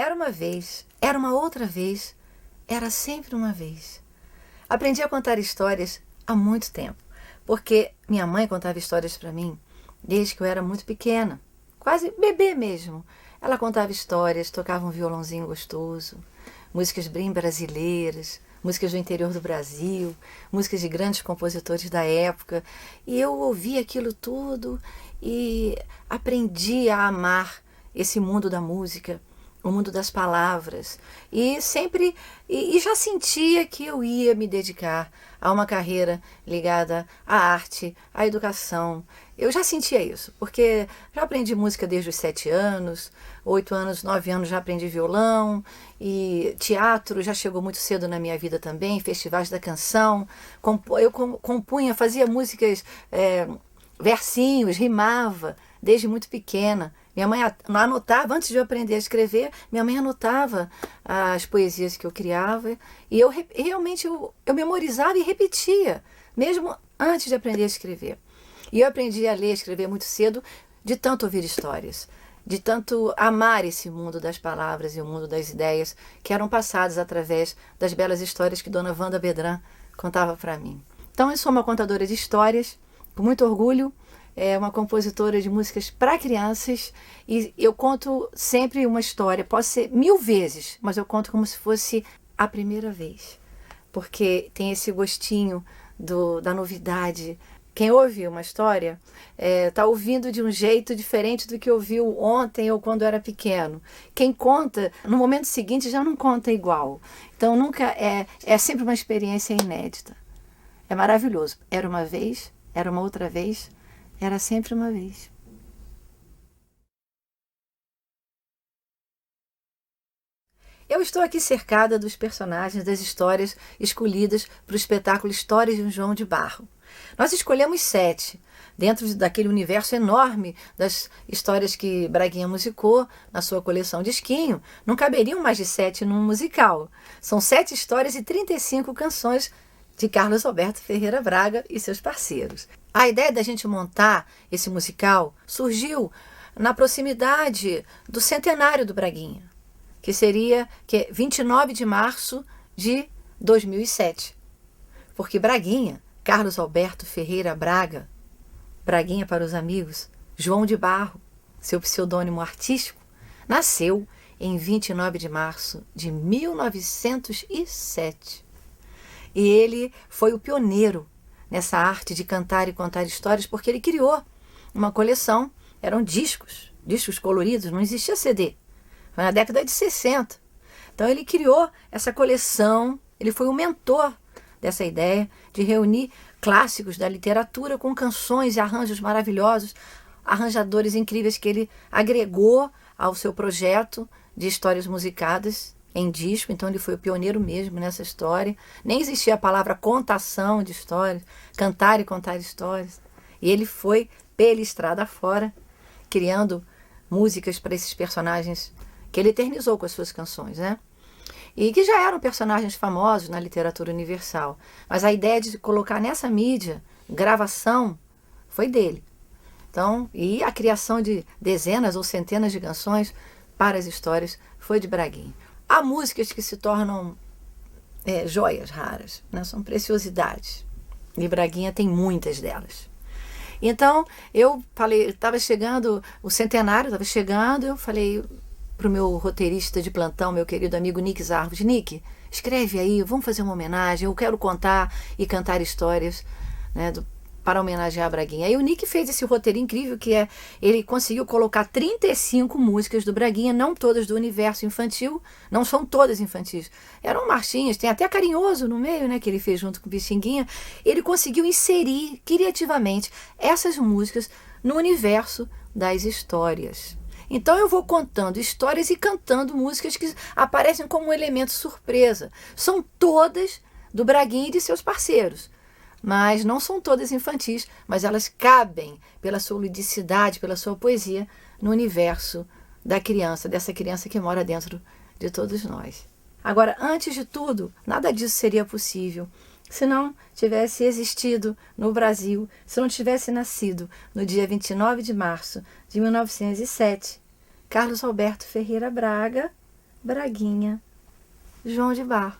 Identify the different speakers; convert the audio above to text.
Speaker 1: Era uma vez, era uma outra vez, era sempre uma vez. Aprendi a contar histórias há muito tempo, porque minha mãe contava histórias para mim desde que eu era muito pequena, quase bebê mesmo. Ela contava histórias, tocava um violãozinho gostoso, músicas bem brasileiras, músicas do interior do Brasil, músicas de grandes compositores da época. E eu ouvia aquilo tudo e aprendi a amar esse mundo da música, o mundo das palavras, e sempre já sentia que eu ia me dedicar a uma carreira ligada à arte, à educação. Eu já sentia isso, porque já aprendi música desde os 7 anos, 8 anos, 9 anos já aprendi violão, e teatro já chegou muito cedo na minha vida também, festivais da canção. Eu compunha, fazia músicas, versinhos, rimava desde muito pequena. Minha mãe anotava, antes de eu aprender a escrever, minha mãe anotava as poesias que eu criava e eu realmente eu memorizava e repetia, mesmo antes de aprender a escrever. E eu aprendi a ler e escrever muito cedo, de tanto ouvir histórias, de tanto amar esse mundo das palavras e o mundo das ideias que eram passadas através das belas histórias que Dona Wanda Bedran contava para mim. Então eu sou uma contadora de histórias, com muito orgulho. É uma compositora de músicas para crianças e eu conto sempre uma história, pode ser 1000 vezes, mas eu conto como se fosse a primeira vez, porque tem esse gostinho da novidade. Quem ouve uma história está ouvindo de um jeito diferente do que ouviu ontem ou quando era pequeno. Quem conta, no momento seguinte já não conta igual. Então nunca é sempre uma experiência inédita. É maravilhoso. Era uma vez, era uma outra vez, era sempre uma vez. Eu estou aqui cercada dos personagens das histórias escolhidas para o espetáculo Histórias de um João de Barro. Nós escolhemos 7, dentro daquele universo enorme das histórias que Braguinha musicou na sua coleção Disquinho. Não caberiam mais de 7 num musical. São 7 histórias e 35 canções de Carlos Alberto Ferreira Braga e seus parceiros. A ideia da gente montar esse musical surgiu na proximidade do centenário do Braguinha, que seria 29 de março de 2007. Porque Braguinha, Carlos Alberto Ferreira Braga, Braguinha para os amigos, João de Barro, seu pseudônimo artístico, nasceu em 29 de março de 1907. E ele foi o pioneiro nessa arte de cantar e contar histórias, porque ele criou uma coleção, eram discos coloridos, não existia CD. Foi na década de 60. Então ele criou essa coleção, ele foi o mentor dessa ideia de reunir clássicos da literatura com canções e arranjos maravilhosos, arranjadores incríveis que ele agregou ao seu projeto de histórias musicadas em disco. Então ele foi o pioneiro mesmo nessa história. Nem existia a palavra contação de histórias, cantar e contar histórias. E ele foi pela estrada fora, criando músicas para esses personagens que ele eternizou com as suas canções, né? E que já eram personagens famosos na literatura universal. Mas a ideia de colocar nessa mídia, gravação, foi dele. Então, e a criação de dezenas ou centenas de canções para as histórias foi de Braguinha. Há músicas que se tornam joias raras, né? São preciosidades. E Braguinha tem muitas delas. Então, eu falei, estava chegando, o centenário estava chegando, eu falei para o meu roteirista de plantão, meu querido amigo Nick Zarvos: Nick, escreve aí, vamos fazer uma homenagem, eu quero contar e cantar histórias, né, para homenagear a Braguinha. Aí o Nick fez esse roteiro incrível, que ele conseguiu colocar 35 músicas do Braguinha, não todas do universo infantil, não são todas infantis, eram marchinhas, tem até Carinhoso no meio, né, que ele fez junto com o Pixinguinha. Ele conseguiu inserir criativamente essas músicas no universo das histórias. Então eu vou contando histórias e cantando músicas que aparecem como um elemento surpresa. São todas do Braguinha e de seus parceiros, mas não são todas infantis, mas elas cabem pela sua ludicidade, pela sua poesia, no universo da criança, dessa criança que mora dentro de todos nós. Agora, antes de tudo, nada disso seria possível se não tivesse existido no Brasil, se não tivesse nascido no dia 29 de março de 1907, Carlos Alberto Ferreira Braga, Braguinha, João de Bar.